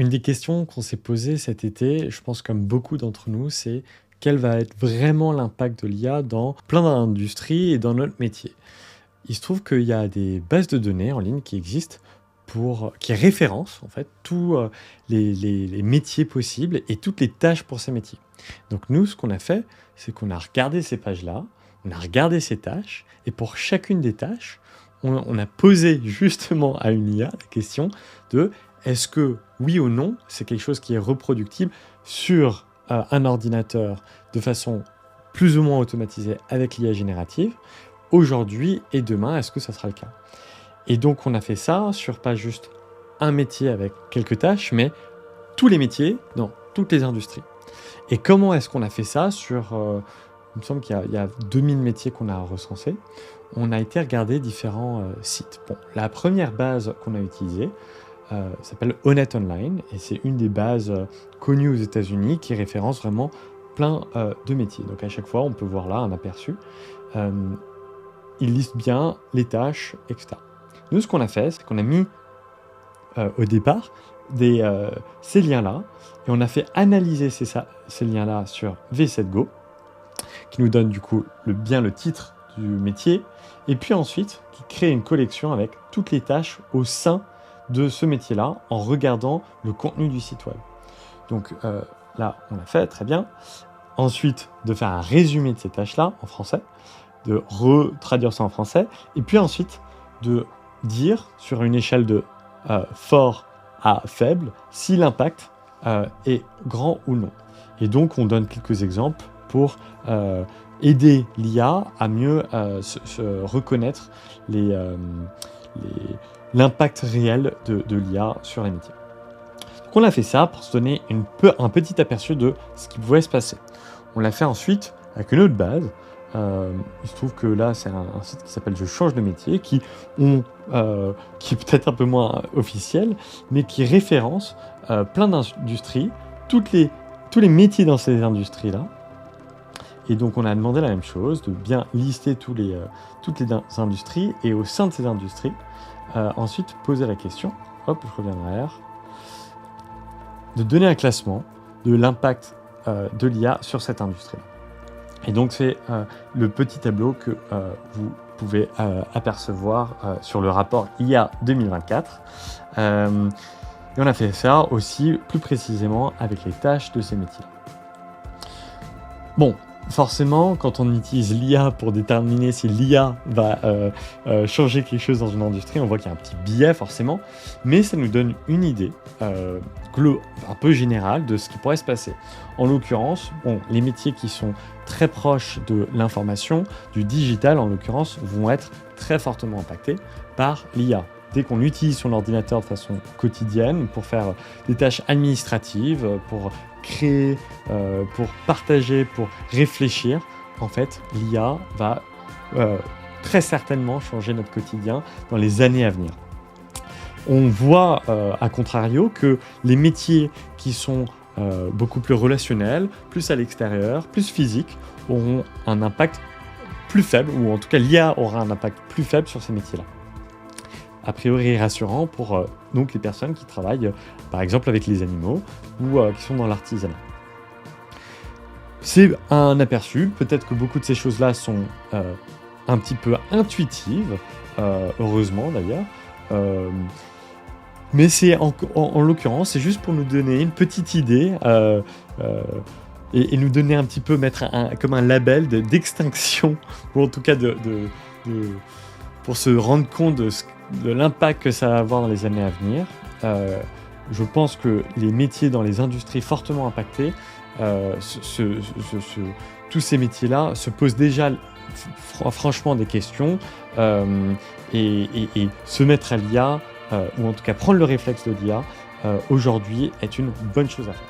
Une des questions qu'on s'est posées cet été, je pense comme beaucoup d'entre nous, c'est quel va être vraiment l'impact de l'IA dans plein d'industries et dans notre métier. Il se trouve qu'il y a des bases de données en ligne qui existent qui référencent en fait tous les métiers possibles et toutes les tâches pour ces métiers. Donc nous, ce qu'on a fait, c'est qu'on a regardé ces pages-là, on a regardé ces tâches, et pour chacune des tâches, on a posé justement à une IA la question de est-ce que, oui ou non, c'est quelque chose qui est reproductible sur un ordinateur de façon plus ou moins automatisée avec l'IA générative, aujourd'hui et demain, est-ce que ça sera le cas? Et donc, on a fait ça sur pas juste un métier avec quelques tâches, mais tous les métiers dans toutes les industries. Et comment est-ce qu'on a fait ça il me semble qu'il y a 2000 métiers qu'on a recensés. On a été regarder différents sites. Bon, la première base qu'on a utilisée s'appelle Honnête Online, et c'est une des bases connues aux États-Unis qui référence vraiment plein de métiers. Donc à chaque fois, on peut voir là un aperçu. Il liste bien les tâches, etc. Nous, ce qu'on a fait, c'est qu'on a mis au départ ces liens-là, et on a fait analyser ces liens-là sur V7Go, qui nous donne du coup bien le titre du métier, et puis ensuite qui crée une collection avec toutes les tâches au sein de ce métier-là en regardant le contenu du site web. Donc là, on l'a fait, très bien. Ensuite, de faire un résumé de ces tâches-là en français, de retraduire ça en français, et puis ensuite de dire sur une échelle de fort à faible si l'impact est grand ou non. Et donc, on donne quelques exemples pour aider l'IA à mieux se reconnaître l'impact réel de l'IA sur les métiers. Donc on a fait ça pour se donner un petit aperçu de ce qui pouvait se passer. On l'a fait ensuite avec une autre base. Il se trouve que là, c'est un site qui s'appelle Je change de métier, qui est peut-être un peu moins officiel, mais qui référence plein d'industries, tous les métiers dans ces industries-là. Et donc, on a demandé la même chose, de bien lister toutes les industries, et au sein de ces industries, ensuite poser la question, hop, je reviens en arrière, de donner un classement de l'impact de l'IA sur cette industrie-là. Et donc, c'est le petit tableau que vous pouvez apercevoir sur le rapport IA 2024. Et on a fait ça aussi plus précisément avec les tâches de ces métiers. Bon, forcément, quand on utilise l'IA pour déterminer si l'IA va changer quelque chose dans une industrie, on voit qu'il y a un petit biais forcément, mais ça nous donne une idée un peu générale de ce qui pourrait se passer. En l'occurrence, les métiers qui sont très proches de l'information, du digital en l'occurrence, vont être très fortement impactés par l'IA. Dès qu'on utilise son ordinateur de façon quotidienne pour faire des tâches administratives, pour créer, pour partager, pour réfléchir, en fait, l'IA va très certainement changer notre quotidien dans les années à venir. On voit, à contrario, que les métiers qui sont beaucoup plus relationnels, plus à l'extérieur, plus physiques, auront un impact plus faible, ou en tout cas l'IA aura un impact plus faible sur ces métiers-là. A priori rassurant pour donc les personnes qui travaillent par exemple avec les animaux ou qui sont dans l'artisanat. C'est un aperçu, peut-être que beaucoup de ces choses-là sont un petit peu intuitives, heureusement d'ailleurs, mais c'est en l'occurrence, c'est juste pour nous donner une petite idée et nous donner un petit peu, mettre comme un label d'extinction, ou en tout cas pour se rendre compte de l'impact que ça va avoir dans les années à venir. Je pense que les métiers dans les industries fortement impactées, tous ces métiers-là se posent déjà franchement des questions et se mettre à l'IA, ou en tout cas prendre le réflexe de l'IA, aujourd'hui est une bonne chose à faire.